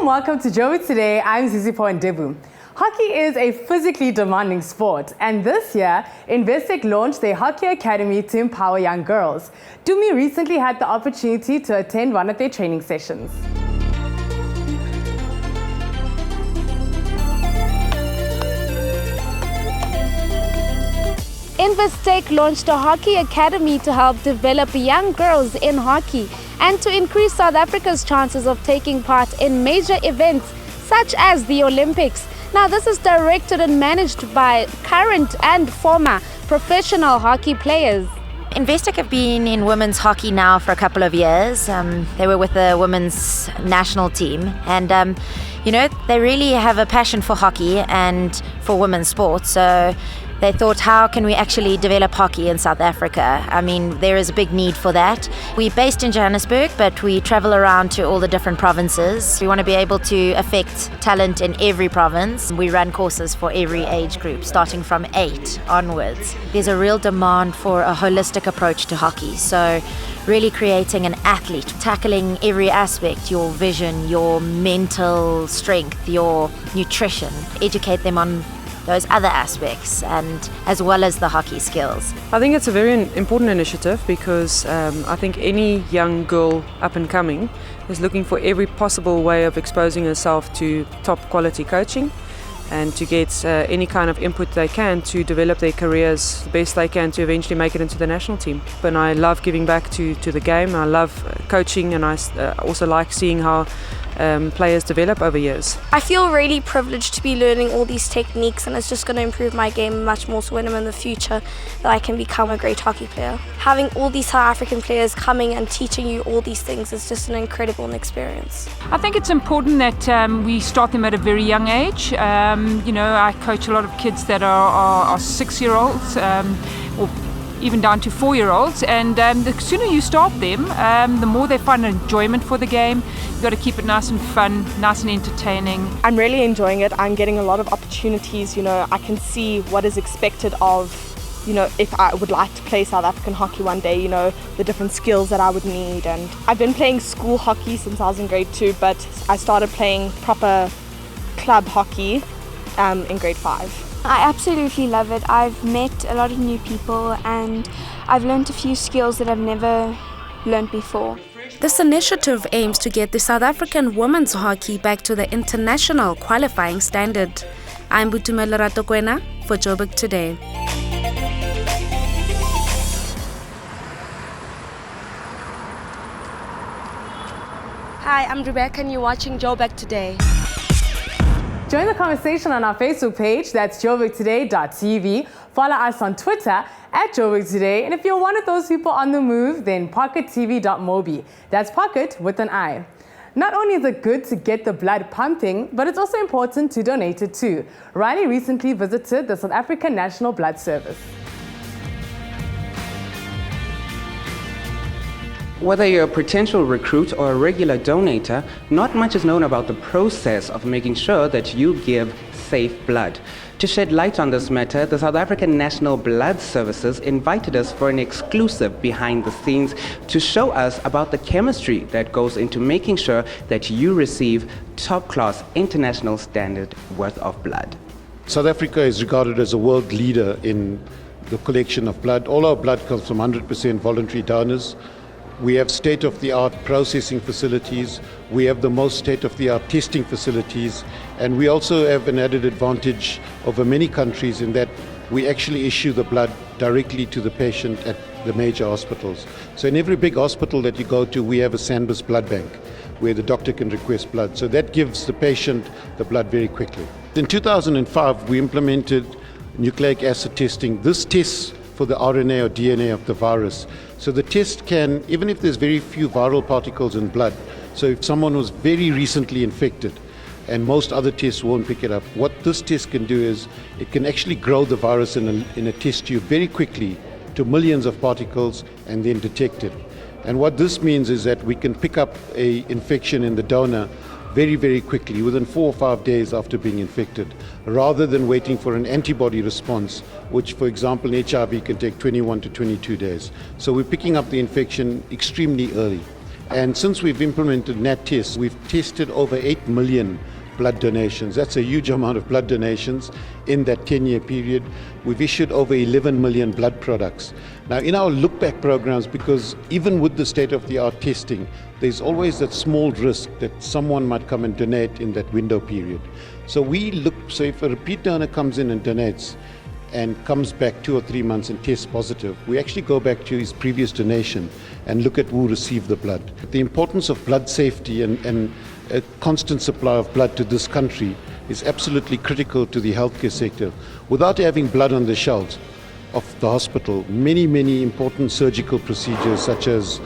warm welcome to Joburg Today. I'm Zizipho Ndebu. Hockey is a physically demanding sport, and this year, Investec launched their Hockey Academy to empower young girls. Dumi recently had the opportunity to attend one of their training sessions. Investec launched a Hockey Academy to help develop young girls in hockey and to increase South Africa's chances of taking part in major events such as the Olympics. Now, this is directed and managed by current and former professional hockey players. Investec have been in women's hockey now for a couple of years. They were with the women's national team, and they really have a passion for hockey and for women's sports. So they thought, how can we actually develop hockey in South Africa? I mean, there is a big need for that. We're based in Johannesburg, but we travel around to all the different provinces. We want to be able to affect talent in every province. We run courses for every age group, starting from 8 onwards. There's a real demand for a holistic approach to hockey. So really creating an athlete, tackling every aspect, your vision, your mental strength, your nutrition, educate them on those other aspects, and as well as the hockey skills. I think it's a very important initiative because I think any young girl up and coming is looking for every possible way of exposing herself to top quality coaching and to get any kind of input they can to develop their careers the best they can to eventually make it into the national team. And I love giving back to the game. I love coaching, and I also like seeing how players develop over years. I feel really privileged to be learning all these techniques, and it's just going to improve my game much more, so when I'm in the future that I can become a great hockey player. Having all these South African players coming and teaching you all these things is just an incredible experience. I think it's important that we start them at a very young age. I coach a lot of kids that are 6-year-olds or even down to 4-year-olds, and the sooner you start them, the more they find enjoyment for the game. You've got to keep it nice and fun, nice and entertaining. I'm really enjoying it. I'm getting a lot of opportunities. I can see what is expected of, if I would like to play South African hockey one day, the different skills that I would need. And I've been playing school hockey since I was in grade 2, but I started playing proper club hockey in grade 5. I absolutely love it. I've met a lot of new people and I've learned a few skills that I've never learned before. This initiative aims to get the South African women's hockey back to the international qualifying standard. I'm Butumelo Ratokwena for Joburg Today. Hi, I'm Rebecca and you're watching Joburg Today. Join the conversation on our Facebook page, that's joburgtoday.tv. Follow us on Twitter at Joburg Today. And if you're one of those people on the move, then pockettv.mobi. That's pocket with an I. Not only is it good to get the blood pumping, but it's also important to donate it too. Riley recently visited the South African National Blood Service. Whether you're a potential recruit or a regular donator, not much is known about the process of making sure that you give safe blood. To shed light on this matter, the South African National Blood Services invited us for an exclusive behind the scenes to show us about the chemistry that goes into making sure that you receive top-class international standard worth of blood. South Africa is regarded as a world leader in the collection of blood. All our blood comes from 100% voluntary donors. We have state-of-the-art processing facilities, we have the most state-of-the-art testing facilities, and we also have an added advantage over many countries in that we actually issue the blood directly to the patient at the major hospitals. So in every big hospital that you go to, we have a SANBIS blood bank where the doctor can request blood. So that gives the patient the blood very quickly. In 2005, we implemented nucleic acid testing. This tests for the RNA or DNA of the virus. So the test can, even if there's very few viral particles in blood, so if someone was very recently infected and most other tests won't pick it up, what this test can do is it can actually grow the virus in a test tube very quickly to millions of particles and then detect it. And what this means is that we can pick up an infection in the donor very, very quickly, within 4 or 5 days after being infected, rather than waiting for an antibody response, which, for example, in HIV can take 21 to 22 days. So we're picking up the infection extremely early. And since we've implemented NatTest, we've tested over 8 million blood donations. That's a huge amount of blood donations in that 10-year period. We've issued over 11 million blood products. Now, in our look-back programs, because even with the state-of-the-art testing, there's always that small risk that someone might come and donate in that window period. So we look, so if a repeat donor comes in and donates and comes back 2 or 3 months and tests positive, we actually go back to his previous donation and look at who received the blood. The importance of blood safety and a constant supply of blood to this country is absolutely critical to the healthcare sector. Without having blood on the shelves of the hospital, many important surgical procedures such as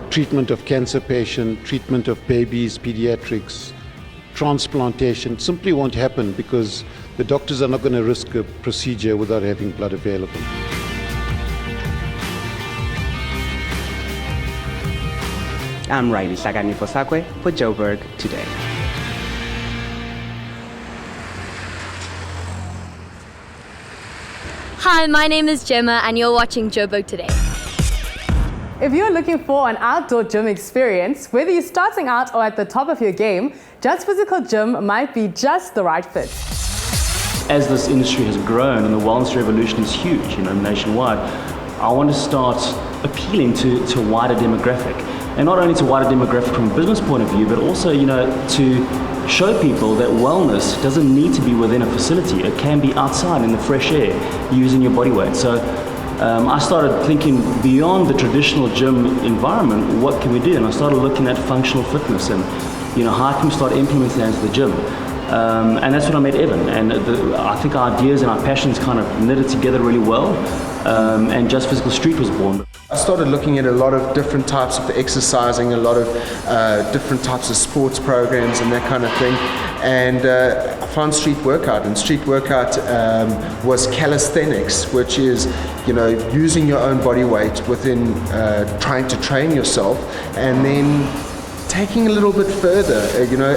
treatment of cancer patients, treatment of babies, pediatrics, transplantation simply won't happen because the doctors are not going to risk a procedure without having blood available. I'm Riley Sagani Fosakwe for Joburg Today. Hi, my name is Gemma and you're watching Joburg Today. If you're looking for an outdoor gym experience, whether you're starting out or at the top of your game, Just Physical Gym might be just the right fit. As this industry has grown and the wellness revolution is huge, nationwide, I want to start appealing to a wider demographic. And not only to a wider demographic from a business point of view, but also, to show people that wellness doesn't need to be within a facility. It can be outside in the fresh air, using your body weight. So I started thinking beyond the traditional gym environment, what can we do? And I started looking at functional fitness and, how can we start implementing that into the gym? And that's when I met Evan. And I think our ideas and our passions kind of knitted together really well. And Just Physical Street was born. I started looking at a lot of different types of exercising, a lot of different types of sports programs and that kind of thing. And I found Street Workout, and Street Workout was calisthenics, which is, using your own body weight within trying to train yourself, and then taking a little bit further.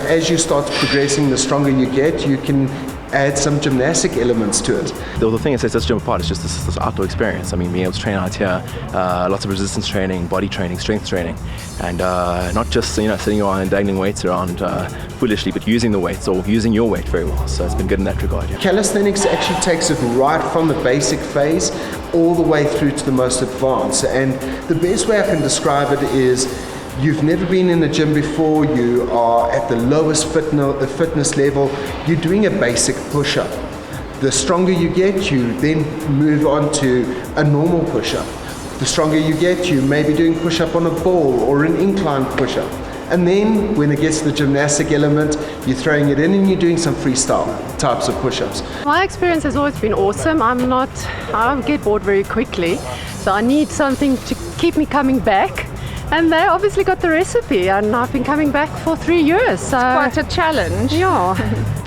As you start progressing, the stronger you get, you can add some gymnastic elements to it. The thing that sets this gym apart is just this outdoor experience. I mean, being able to train out here, lots of resistance training, body training, strength training, and not just sitting around and dangling weights around foolishly, but using the weights or using your weight very well. So it's been good in that regard. Yeah. Calisthenics actually takes it right from the basic phase all the way through to the most advanced. And the best way I can describe it is, you've never been in a gym before, you are at the lowest fitness level, you're doing a basic push-up. The stronger you get, you then move on to a normal push-up. The stronger you get, you may be doing push-up on a ball or an incline push-up. And then when it gets to the gymnastic element, you're throwing it in and you're doing some freestyle types of push-ups. My experience has always been awesome. I get bored very quickly, so I need something to keep me coming back. And they obviously got the recipe, and I've been coming back for 3 years. So it's quite a challenge. Yeah.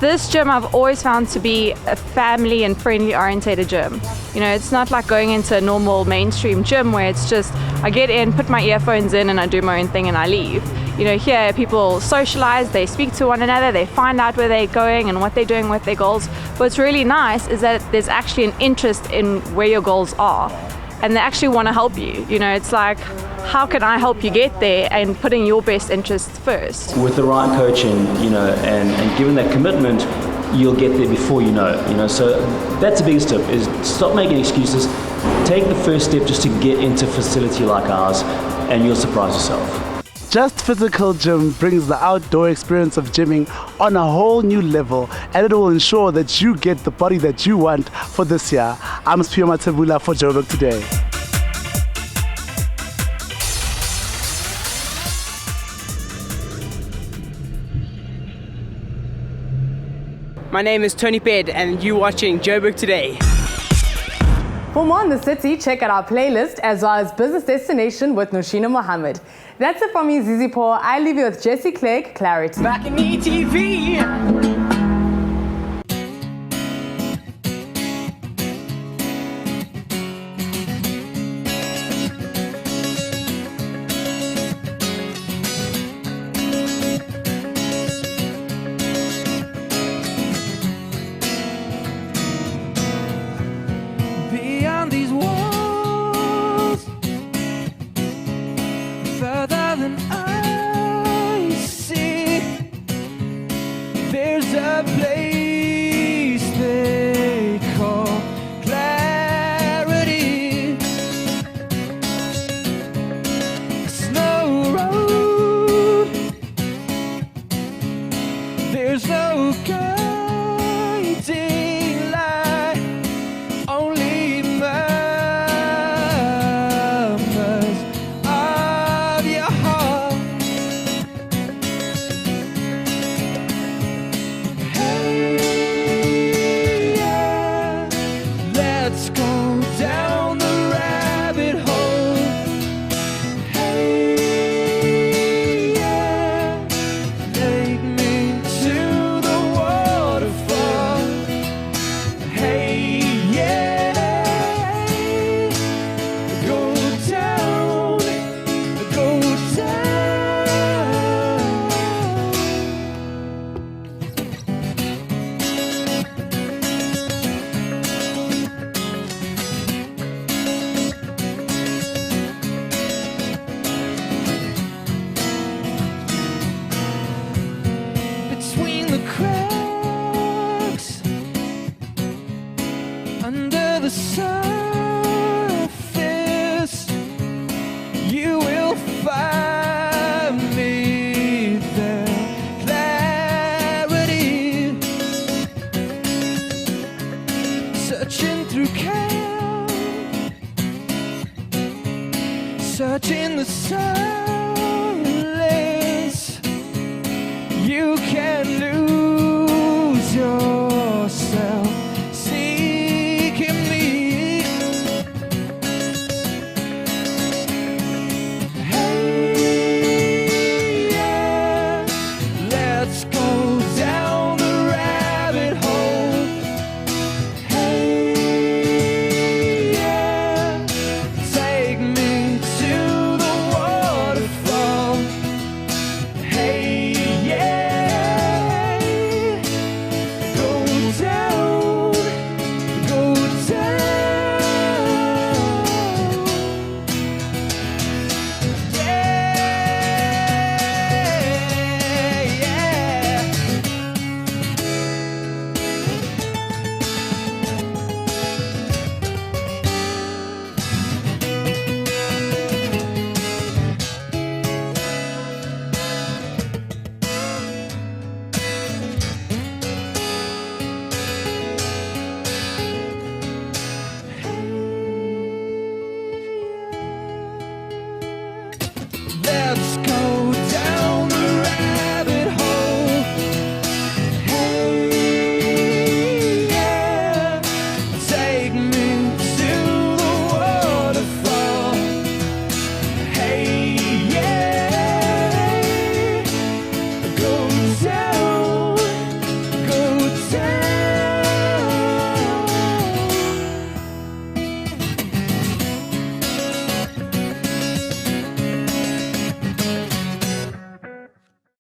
This gym I've always found to be a family and friendly orientated gym. It's not like going into a normal mainstream gym where it's just, I get in, put my earphones in and I do my own thing and I leave. Here people socialize, they speak to one another, they find out where they're going and what they're doing with their goals. What's really nice is that there's actually an interest in where your goals are, and they actually want to help you. It's like, how can I help you get there, and putting your best interests first. With the right coaching, and given that commitment, you'll get there before you know. So that's the biggest tip, is stop making excuses. Take the first step just to get into a facility like ours, and you'll surprise yourself. Just Physical Gym brings the outdoor experience of gymming on a whole new level, and it will ensure that you get the body that you want for this year. I'm Spio Matebula for Joburg Today. My name is Tony Ped and you're watching Joburg Today. For more on the city, check out our playlist as well as Business Destination with Noshina Mohammed. That's it from me, Zizi Paul. I leave you with Jesse Clegg, Clarity. Back in ETV. Beyond these walls, further than I Under the surface, you will find me there. Clarity, searching through chaos, searching the silence. You can lose.